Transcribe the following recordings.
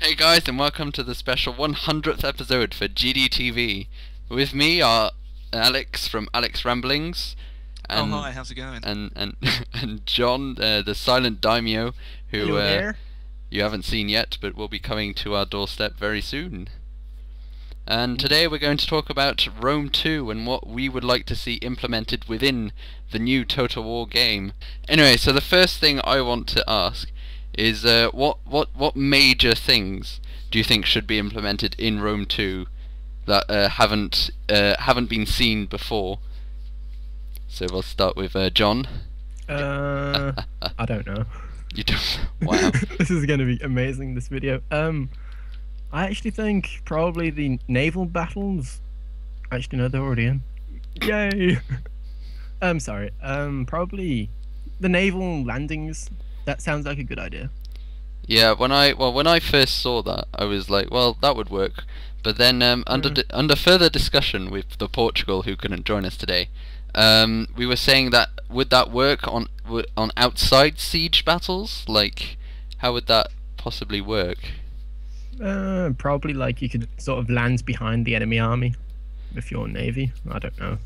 Hey guys, and welcome to the special 100th episode for GDTV. With me are Alex from AlexsRamblings and hi, how's it going? and John, the Silent Daimyo, who Hello there. you haven't seen yet, but will be coming to our doorstep very soon. And today we're going to talk about Rome 2 and what we would like to see implemented within the new Total War game. Anyway, so the first thing I want to ask is what major things do you think should be implemented in Rome 2 that haven't been seen before? So we'll start with John. I don't know. You don't? Wow. This is going to be amazing, this video. I actually think probably the naval battles. Actually, no, they're already in. Yay! Sorry. Probably the naval landings. That sounds like a good idea. Yeah, when I first saw that, I was like, well, that would work. But then under further discussion with the Portugal who couldn't join us today, we were saying that would that work on outside siege battles? Like, how would that possibly work? Probably like you could sort of land behind the enemy army if you're navy. I don't know.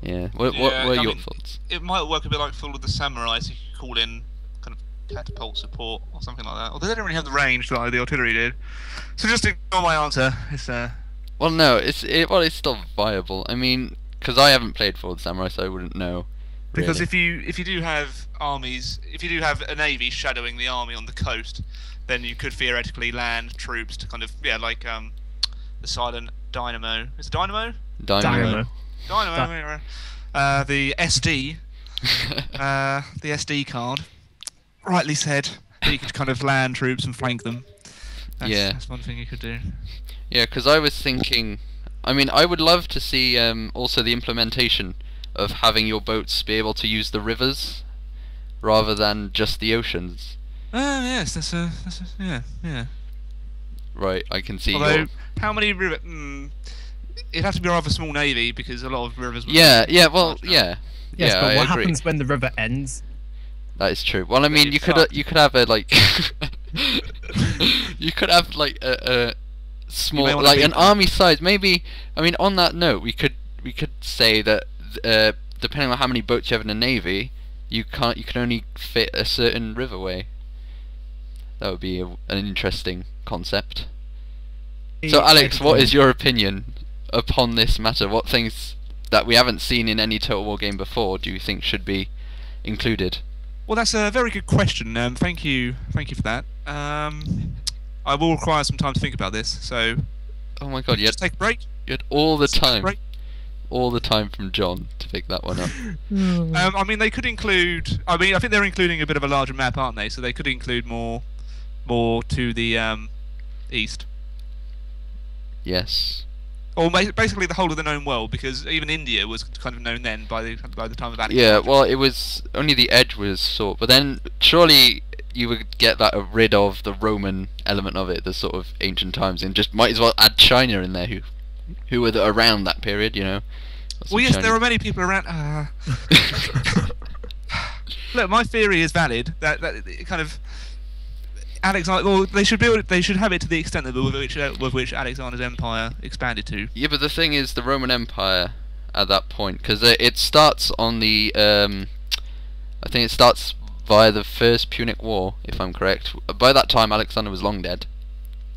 Yeah. What were your thoughts? It might work a bit like Fall of the Samurai, so you could call in kind of catapult support or something like that. Although they don't really have the range that the artillery did. So just ignore my answer. It's Well, no, it's still viable. I mean, because I haven't played Fall of the Samurai, so I wouldn't know. Because really. if you do have armies, if you do have a navy shadowing the army on the coast, then you could theoretically land troops to kind of like the silent dynamo. Is it dynamo? Dynamo. Dynamo. The SD. The SD card. Rightly said. You could kind of land troops and flank them. That's one thing you could do. Yeah, because I was thinking. I mean, I would love to see also the implementation of having your boats be able to use the rivers rather than just the oceans. Yes, that's yeah. Right, I can see. Although, how many rivers? It'd have to be a rather small navy because a lot of rivers. Yeah, Yes, I but what agree. happens when the river ends? That is true. Well, I mean, you could have a like, you could have like a small, like an army size. Maybe. I mean, on that note, we could say that depending on how many boats you have in a navy, you can only fit a certain riverway. That would be an interesting concept. So, Alex, what is your opinion upon this matter? What things that we haven't seen in any Total War game before do you think should be included? Well, that's a very good question. Thank you for that. I will require some time to think about this. So, oh my God, take a break. You had all the time from John to pick that one up. I mean, they could include. I mean, I think they're including a bit of a larger map, aren't they? So they could include more to the east. Yes. Or basically the whole of the known world, because even India was kind of known then by the time of Alexander. Yeah, well, it was only the edge was sort, but then surely you would get that rid of the Roman element of it, the sort of ancient times, and just might as well add China in there, who were around that period, you know. Well, yes, there are many people around. Look, my theory is valid. That it kind of Alexander. Well, they should have it to the extent with which Alexander's empire expanded to. Yeah, but the thing is, the Roman Empire at that point, because it starts on the I think it starts via the First Punic War, if I'm correct. By that time, Alexander was long dead.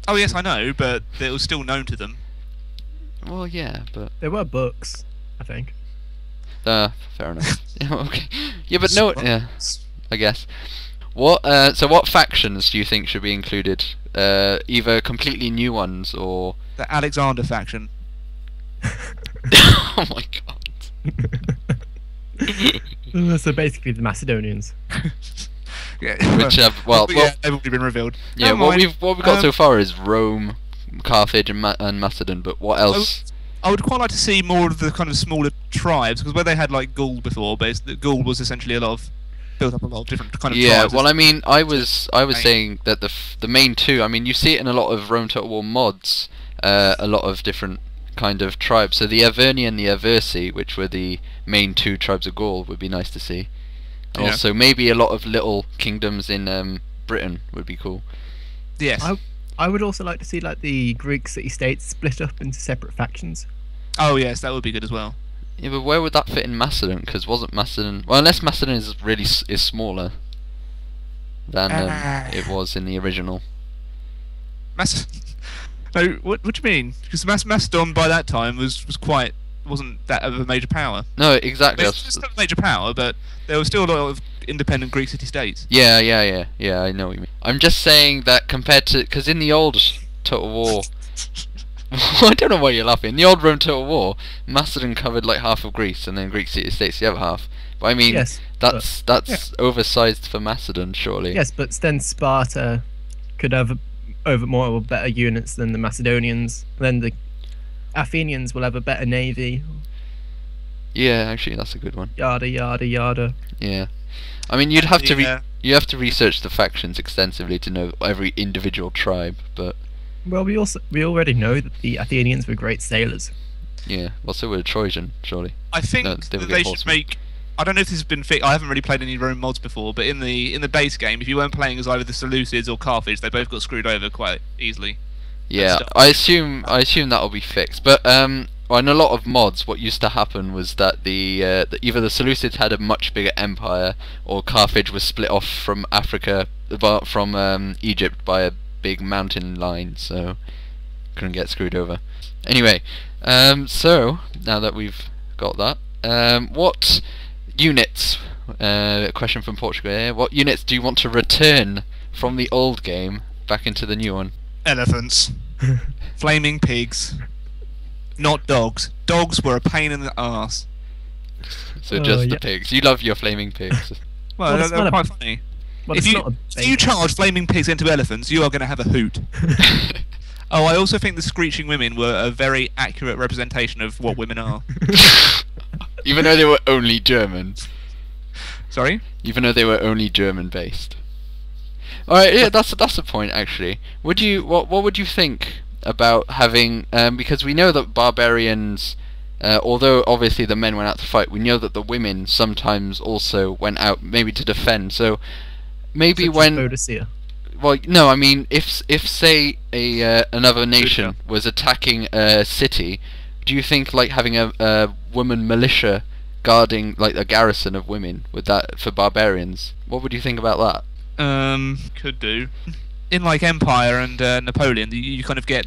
Oh yes, I know, but it was still known to them. Well, yeah, but There were books, I think. fair enough. Yeah, okay. Yeah, but no, yeah, I guess. So what factions do you think should be included? Either completely new ones or The Alexander faction. oh my God. So basically the Macedonians. Yeah. Which they've already been revealed. Yeah, Never what mind. we've got so far is Rome, Carthage, and Macedon. But what else? I would quite like to see more of the kind of smaller tribes, because where they had like Gaul before, but Gaul was essentially built up a lot of different kind of tribes. Yeah, well, I mean, I was saying that the main two. I mean, you see it in a lot of Rome Total War mods. A lot of different kind of tribes. So the Averni and the Aversi, which were the main two tribes of Gaul, would be nice to see. And also, maybe a lot of little kingdoms in Britain would be cool. Yes. I would also like to see like the Greek city-states split up into separate factions. Oh yes, that would be good as well. Yeah, but where would that fit in Macedon? Because wasn't Macedon... Well, unless Macedon is smaller than it was in the original. No, what do you mean? Because Macedon by that time wasn't that of a major power. No, exactly. It's still a major power, but there was still a lot of independent Greek city-states. Yeah, I know what you mean. I'm just saying that compared to... Because in the old Total War... I don't know why you're laughing. In the old Rome Total War, Macedon covered like half of Greece, and then Greek city-states the other half. But I mean, Yes, that's oversized for Macedon, surely. Yes, but then Sparta could have more or better units than the Macedonians. Then the Athenians will have a better navy. Yeah, actually, that's a good one. Yada yada yada. Yeah, I mean, you'd have to you have to research the factions extensively to know every individual tribe, but Well, we already know that the Athenians were great sailors. yeah, well, so were the Trojan, surely. I think No, that they should make. I don't know if this has been fixed. I haven't really played any Rome mods before, but in the base game, if you weren't playing as either the Seleucids or Carthage, they both got screwed over quite easily. Yeah, I assume that'll be fixed. But well, in a lot of mods, what used to happen was that either the Seleucids had a much bigger empire, or Carthage was split off from Africa, from Egypt by a big mountain line, so couldn't get screwed over. Anyway, so now that we've got that, what units? Question from Portugal here. What units do you want to return from the old game back into the new one? Elephants, flaming pigs, not dogs. Dogs were a pain in the arse. So just the pigs. You love your flaming pigs. Well, they're quite funny. Well, If you charge flaming pigs into elephants, you are going to have a hoot. Oh, I also think the screeching women were a very accurate representation of what women are. Even though they were only German. Sorry? Even though they were only German based. Alright, yeah, that's a point actually. What would you think about having because we know that barbarians although obviously the men went out to fight, we know that the women sometimes also went out maybe to defend. So maybe well, no, I mean if say another nation was attacking a city, do you think like having a woman militia guarding like a garrison of women, would that for barbarians? What would you think about that? Could do. In like Empire and Napoleon, you kind of get,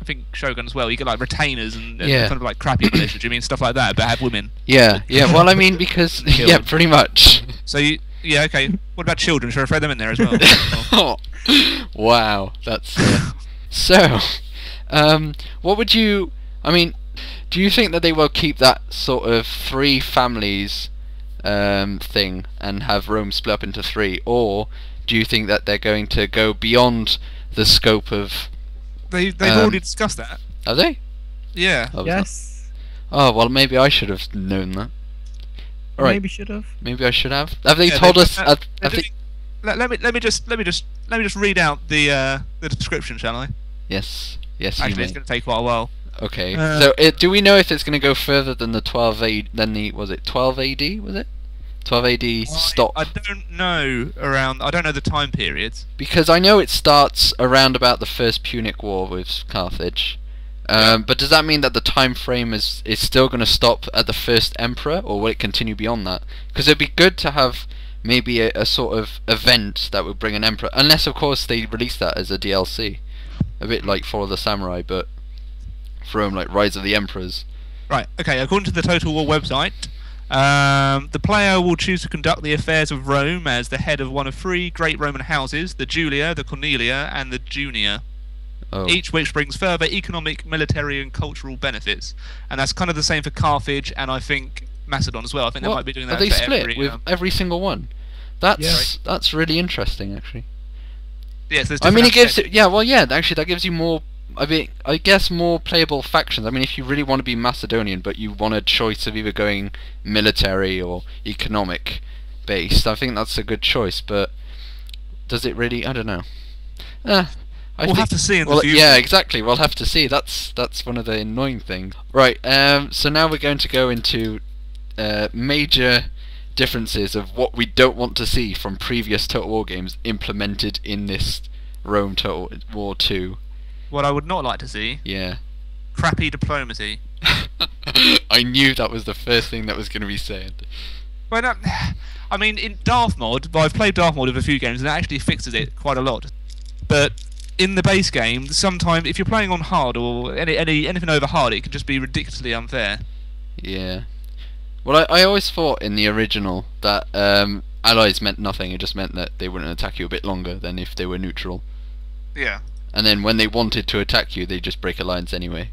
I think Shogun as well, you get like retainers and kind of like crappy militia, do you mean stuff like that, but have women? Yeah, well I mean because, yeah, pretty much. So yeah, okay. What about children? Should I throw them in there as well? Oh, wow, that's... So, what would you... I mean, do you think that they will keep that sort of 3 families thing and have Rome split up into 3, or do you think that they're going to go beyond the scope of... They've already discussed that. Have they? Yeah. Yes. Oh, well, maybe I should have known that. All right. Maybe should have. Maybe I should have. Have they told us? Let me just read out the description, shall I? Yes. Actually, it's going to take quite a while. Okay. So, do we know if it's going to go further than the 12 AD? Was it 12 AD? Was it 12 AD stop? I don't know I don't know the time periods. Because I know it starts around about the First Punic War with Carthage. But does that mean that the time frame is still going to stop at the first emperor, or will it continue beyond that? Because it'd be good to have maybe a sort of event that would bring an emperor, unless of course they release that as a DLC, a bit like Fall of the Samurai, but from like Rise of the Emperors. Right. Okay. According to the Total War website, the player will choose to conduct the affairs of Rome as the head of one of 3 great Roman houses: the Julia, the Cornelia, and the Junia. Oh. Each which brings further economic, military, and cultural benefits, and that's kind of the same for Carthage and I think Macedon as well. I think they might be doing that. Are they for split with every single one? That's really interesting, actually. Yes, I mean, it gives actually that gives you more. I mean, I guess more playable factions. I mean, if you really want to be Macedonian, but you want a choice of either going military or economic based, I think that's a good choice. But does it really? I don't know. We'll have to see in the future. Yeah, exactly. We'll have to see. That's one of the annoying things. Right. So now we're going to go into major differences of what we don't want to see from previous Total War games implemented in this Rome Total War 2. What I would not like to see, Yeah. crappy diplomacy. I knew that was the first thing that was going to be said. Well, no, I mean, in Darth Mod, I've played Darth Mod with a few games, and it actually fixes it quite a lot. But in the base game, sometimes if you're playing on hard or anything over hard, it can just be ridiculously unfair. Yeah. Well, I always thought in the original that allies meant nothing. It just meant that they wouldn't attack you a bit longer than if they were neutral. Yeah. And then when they wanted to attack you, they just break alliance anyway.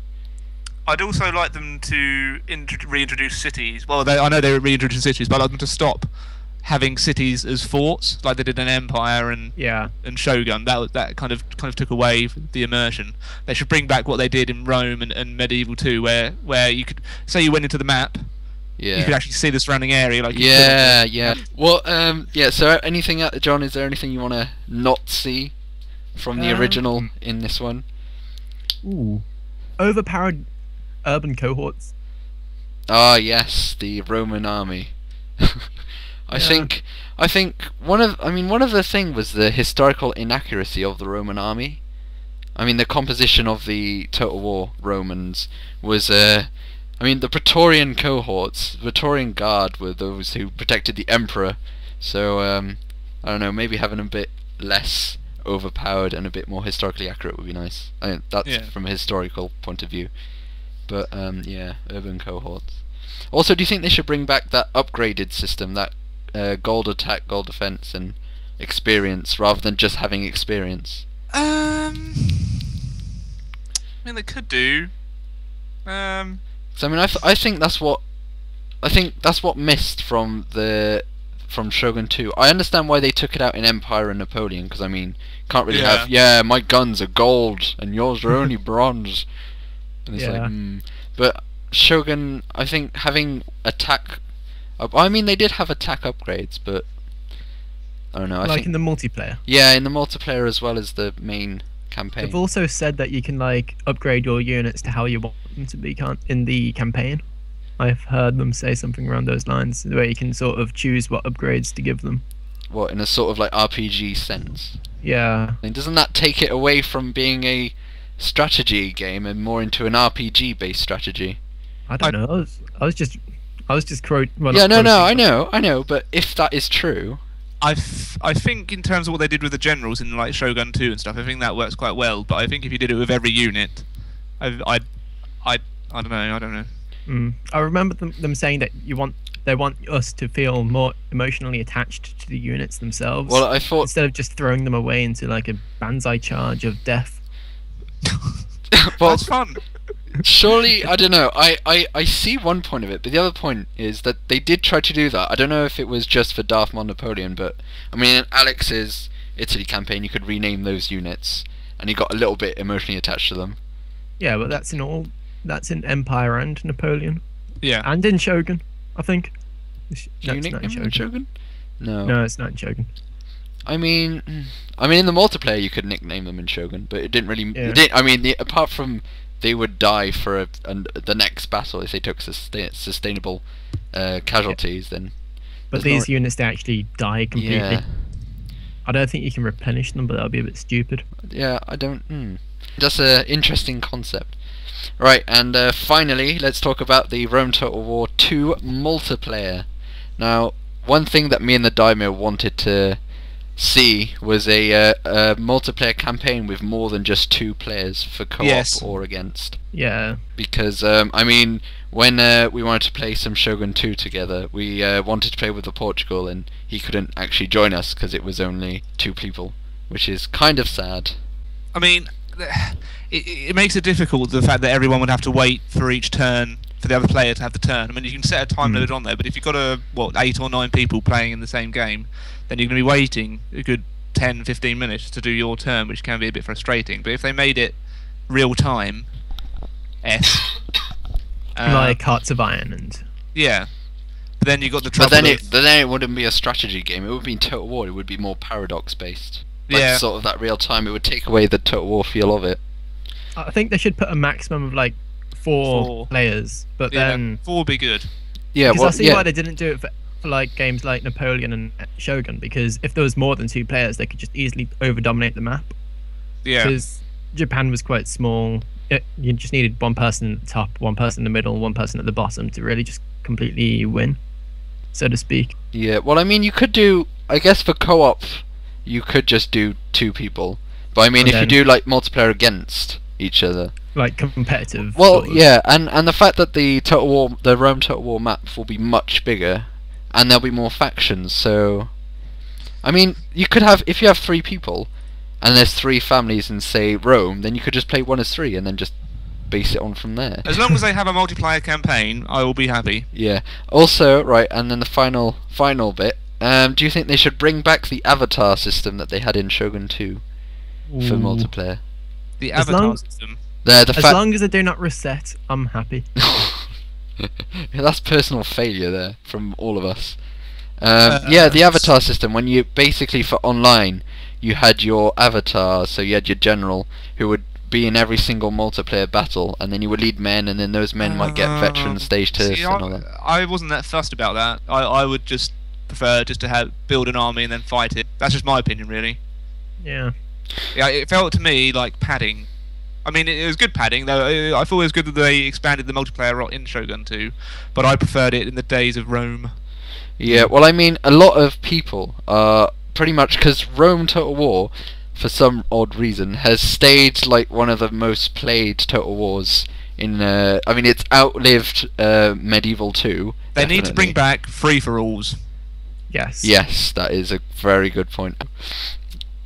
I'd also like them to reintroduce cities. Well, I know they reintroduced cities, but I'd like them to stop having cities as forts, like they did in Empire and Shogun. That kind of took away the immersion. They should bring back what they did in Rome and Medieval 2, where you could say you went into the map. Yeah. You could actually see the surrounding area. Like yeah. Well, yeah. So, anything, John? Is there anything you want to not see from the original in this one? Ooh, overpowered urban cohorts. Ah, yes, the Roman army. I think one of the thing was the historical inaccuracy of the Roman army. I mean, the composition of the Total War Romans was the Praetorian cohorts, the Praetorian Guard were those who protected the emperor. So I don't know, maybe having a bit less overpowered and a bit more historically accurate would be nice. I mean, that's from a historical point of view. But yeah, urban cohorts. Also, do you think they should bring back that upgraded system, that gold attack, gold defense, and experience, rather than just having experience? I mean, they could do. So, I mean, I think that's what missed from Shogun 2. I understand why they took it out in Empire and Napoleon, because I mean, can't really have my guns are gold and yours are only bronze. And it's like, but Shogun, I think having attack. I mean, they did have attack upgrades, but I don't know. I think in the multiplayer. Yeah, in the multiplayer as well as the main campaign. They've also said that you can upgrade your units to how you want them to be in the campaign. I've heard them say something around those lines, where you can sort of choose what upgrades to give them. What, in a sort of like RPG sense? Yeah. I mean, doesn't that take it away from being a strategy game and more into an RPG based strategy? I don't know. I was just quoting. Yeah, I know, but if that is true, I think in terms of what they did with the generals in like Shogun 2 and stuff, I think that works quite well. But I think if you did it with every unit, I don't know. I remember them saying that they want us to feel more emotionally attached to the units themselves. Well, I thought instead of just throwing them away into like a banzai charge of death. Well, that's fun. Surely, I don't know. I see one point of it, but the other point is that they did try to do that. I don't know if it was just for Darth Maul Napoleon, but I mean, in Alex's Italy campaign, you could rename those units, and he got a little bit emotionally attached to them. Yeah, but that's in Empire and Napoleon. Yeah, and in Shogun, I think. Do you nickname him in Shogun? No, it's not in Shogun. I mean, in the multiplayer you could nickname them in Shogun, but it didn't really. Yeah. Apart from they would die for the next battle if they took sustainable casualties, then. But these units, they actually die completely. Yeah. I don't think you can replenish them, but that would be a bit stupid. Yeah, I don't. That's an interesting concept. Right, and finally, let's talk about the Rome Total War 2 multiplayer. Now, one thing that me and the Daimyo wanted to see was a multiplayer campaign with more than just 2 players for co-op or against. Yeah. Because, I mean, when we wanted to play some Shogun 2 together, we wanted to play with the Portugal, and he couldn't actually join us because it was only 2 people, which is kind of sad. I mean, it makes it difficult, the fact that everyone would have to wait for each turn for the other player to have the turn. I mean, you can set a time limit on there, but if you've got 8 or 9 people playing in the same game, then you're going to be waiting a good 10-15 minutes to do your turn, which can be a bit frustrating. But if they made it real time, like Hearts of Iron and but then you got the trouble. But then it wouldn't be a strategy game. It would be Total War. It would be more paradox based. Like sort of that real time. It would take away the Total War feel of it. I think they should put a maximum of like 4 players, but then 4 would be good. Yeah, because I see why they didn't do it for like games like Napoleon and Shogun, because if there was more than 2 players, they could just easily over dominate the map. Yeah. Because Japan was quite small. You just needed one person at the top, one person in the middle, one person at the bottom to really just completely win, so to speak. Yeah, well, I mean, you could do, I guess for co-op, you could just do 2 people. But I mean, if you do like multiplayer against each other, like competitive. well, sort of. yeah, and the fact that the Rome Total War map will be much bigger, and there'll be more factions. So, I mean, you could have, if you have 3 people, and there's 3 families in, say, Rome, then you could just play 1 as 3 and then just base it on from there. As long as they have a multiplayer campaign, I will be happy. Yeah. Also, right, and then the final bit. Do you think they should bring back the avatar system that they had in Shogun 2 for multiplayer? The As avatar long- system. As long as they do not reset, I'm happy. Yeah, that's personal failure there from all of us. Yeah, the avatar system, when you basically, for online, you had your avatar, so you had your general who would be in every single multiplayer battle, and then you would lead men, and then those men might get veteran stage tests and all that. I wasn't that fussed about that. I would just prefer just to build an army and then fight it. That's just my opinion, really. Yeah. Yeah, it felt to me like padding. I mean, it was good padding, though. I thought it was good that they expanded the multiplayer in Shogun 2, but I preferred it in the days of Rome. Yeah, well, I mean, a lot of people are pretty much, because Rome Total War, for some odd reason, has stayed like one of the most played Total Wars in. I mean, it's outlived Medieval 2. They need to bring back free-for-alls. Yes. Yes, that is a very good point.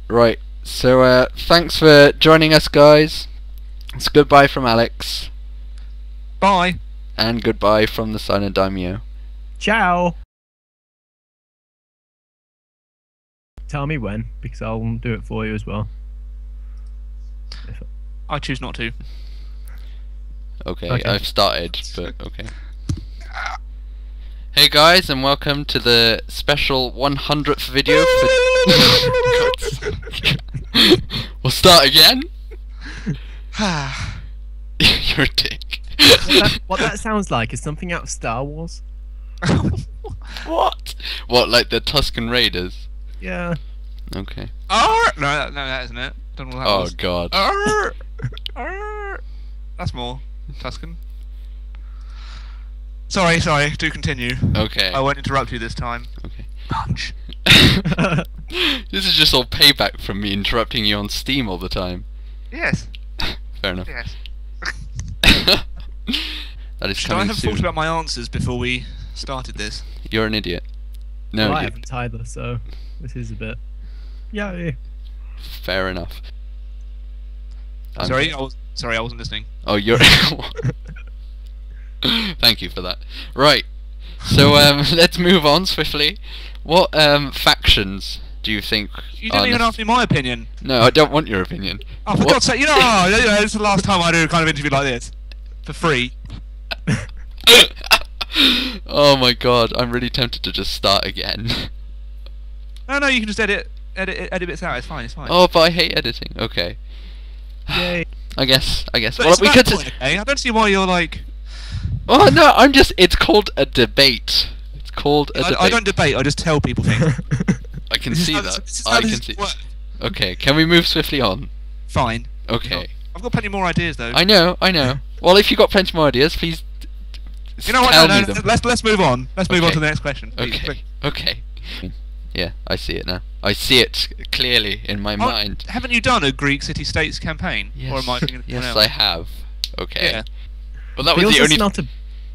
Right, so thanks for joining us, guys. It's goodbye from Alex. Bye. And goodbye from the Silent Daimyo. Ciao. Tell me when, because I'll do it for you as well. I choose not to. Okay, I've started, but okay. Hey guys, and welcome to the special 100th video for... We'll start again? You're a dick. What that sounds like is something out of Star Wars. What? What, like the Tusken Raiders? Yeah. Okay. No, that isn't it. Don't know what that was. God. That's more Tuscan. Sorry, do continue. Okay. I won't interrupt you this time. Okay. Punch. This is just all payback from me interrupting you on Steam all the time. Yes. Fair enough. Yes. That is Should I coming have soon. thought about my answers before we started this? You're an idiot. No, Well, I you- haven't either, so this is a bit. Yay. fair enough. I'm- Sorry, I wasn't listening. Oh, you're. Thank you for that. Right. So let's move on swiftly. What factions do you think? You didn't even ask me my opinion. No, I don't want your opinion. Oh, for God's sake, this is the last time I do a kind of interview like this. For free. Oh my God, I'm really tempted to just start again. No, you can just edit bits out. It's fine. Oh, but I hate editing. Okay. Yay. I guess. But Well, it's we that could. point, okay? I don't see why you're like. Oh no, I'm just. It's called a debate. It's called a debate. I don't debate. I just tell people things. I can This is see how that. this is how I this can see. works. Okay, can we move swiftly on? Fine. Okay. I've got plenty more ideas though. I know. Well, if you've got plenty more ideas, please. You know what? Tell No, me them. let's move on. Let's move on Okay. to the next question. Please, Okay. quick. Okay. Yeah, I see it now. I see it clearly in my mind. Haven't you done a Greek city-states campaign? Yes. Or am I thinking of Yes, someone I else? have. Okay. Yeah. Well, that They was the also only.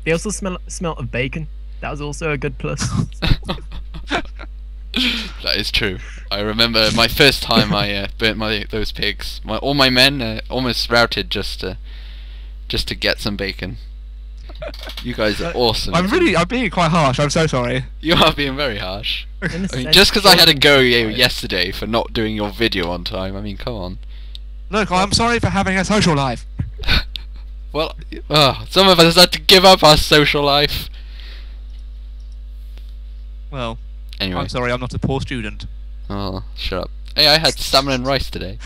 They also smelt of bacon. That was also a good plus. That is true. I remember my first time I burnt those pigs. All my men almost routed just to get some bacon. You guys are awesome. I'm being quite harsh. I'm so sorry. You are being very harsh. In a I mean, sense, just because I had to go children- yesterday for not doing your video on time. I mean, come on. Look, I'm sorry for having a social life. Well, some of us had to give up our social life. Well, Anyway. I'm sorry. I'm not a poor student. Oh, shut up. Hey, I had salmon and rice today.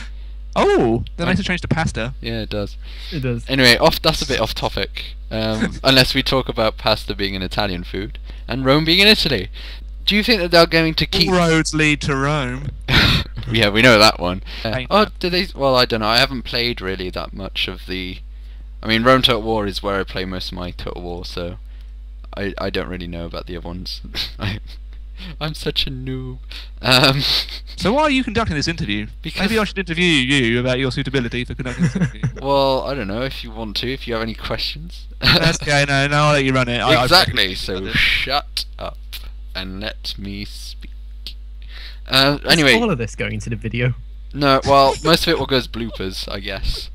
Oh, then I need to change to pasta. Yeah, it does. It does. Anyway, that's a bit off topic. Unless we talk about pasta being an Italian food and Rome being in Italy. Do you think that they're going to keep? All roads lead to Rome. Yeah, we know that one. Ain't Oh, that. do they? Well, I don't know. I haven't played really that much of the. I mean, Rome Total War is where I play most of my Total War, so I don't really know about the other ones. I'm such a noob. So why are you conducting this interview? Because- Maybe I should interview you about your suitability for conducting this interview. Well, I don't know if you want to. If you have any questions. That's okay. No, I'll let you run it. Exactly. So shut up and let me speak. Anyway. Is all of this going into the video? No, well, most of it will go as bloopers, I guess.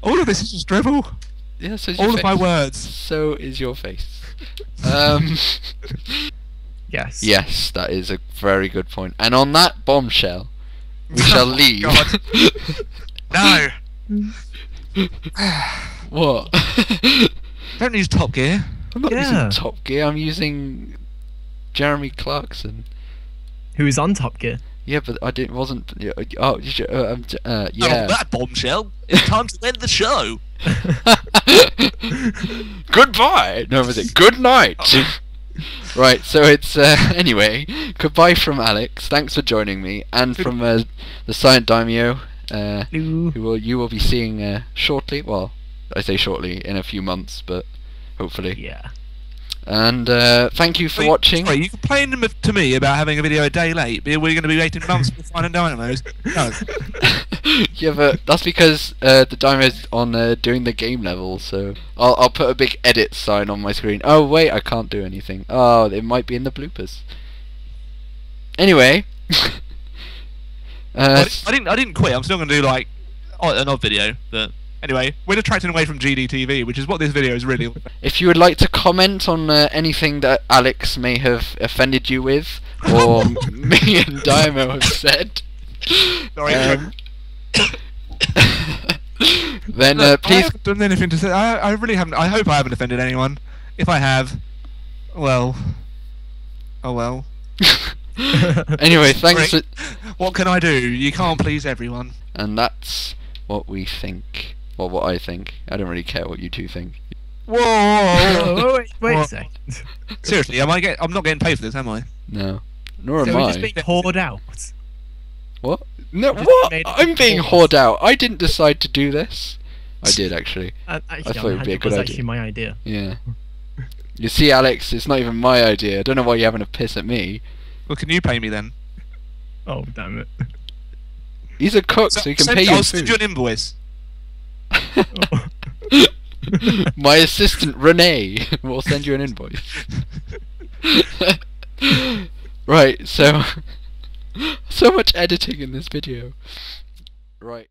All of this is just drivel. Yeah, so is your All of my face. words. So is your face. Yes. Yes, that is a very good point. And on that bombshell, we shall Oh, leave. God. No. What? Don't use Top Gear. I'm not Yeah. using Top Gear, I'm using Jeremy Clarkson. Who is on Top Gear? Yeah, but I didn't. Wasn't. Yeah. And on Yeah. that bombshell, it's time to end the show. Goodbye. No, was it good night? Right. So it's anyway. Goodbye from Alex. Thanks for joining me, and from the Silent Daimyo, Hello. who you will be seeing shortly. Well, I say shortly, in a few months, but hopefully. Yeah. And thank you for watching. Sorry, you complained to me about having a video a day late, but we're going to be waiting months for Silent Dynamos. No. Yeah, but that's because the Daimyo's on doing the game level, so I'll put a big edit sign on my screen. Oh wait, I can't do anything. Oh, it might be in the bloopers. Anyway, I didn't quit. I'm still going to do like an odd video. But anyway, we're detracting away from GDTV, which is what this video is really all about. if you would like to comment on anything that Alex may have offended you with, or me and Daimyo have said, Sorry. then Look, I please. haven't done anything to say. I really haven't. I hope I haven't offended anyone. If I have, well, oh well. Anyway, thanks. Sorry. What can I do? You can't please everyone. And that's what we think. Well, what I think. I don't really care what you two think. Whoa! Oh, wait a What? second. Seriously, I'm not getting paid for this, am I? No. Nor So am we're I. just being poured out. What? No, Just what? made it I'm being performance. whored out. I didn't decide to do this. I did, actually. Actually, thought it would be a good was idea. actually my idea. Yeah. You see, Alex, it's not even my idea. I don't know why you're having a piss at me. Well, can you pay me then? Oh, damn it. He's a cook, so he can pay you I'll in send food. you an invoice. My assistant, Renee, will send you an invoice. Right, so... so much editing in this video. Right.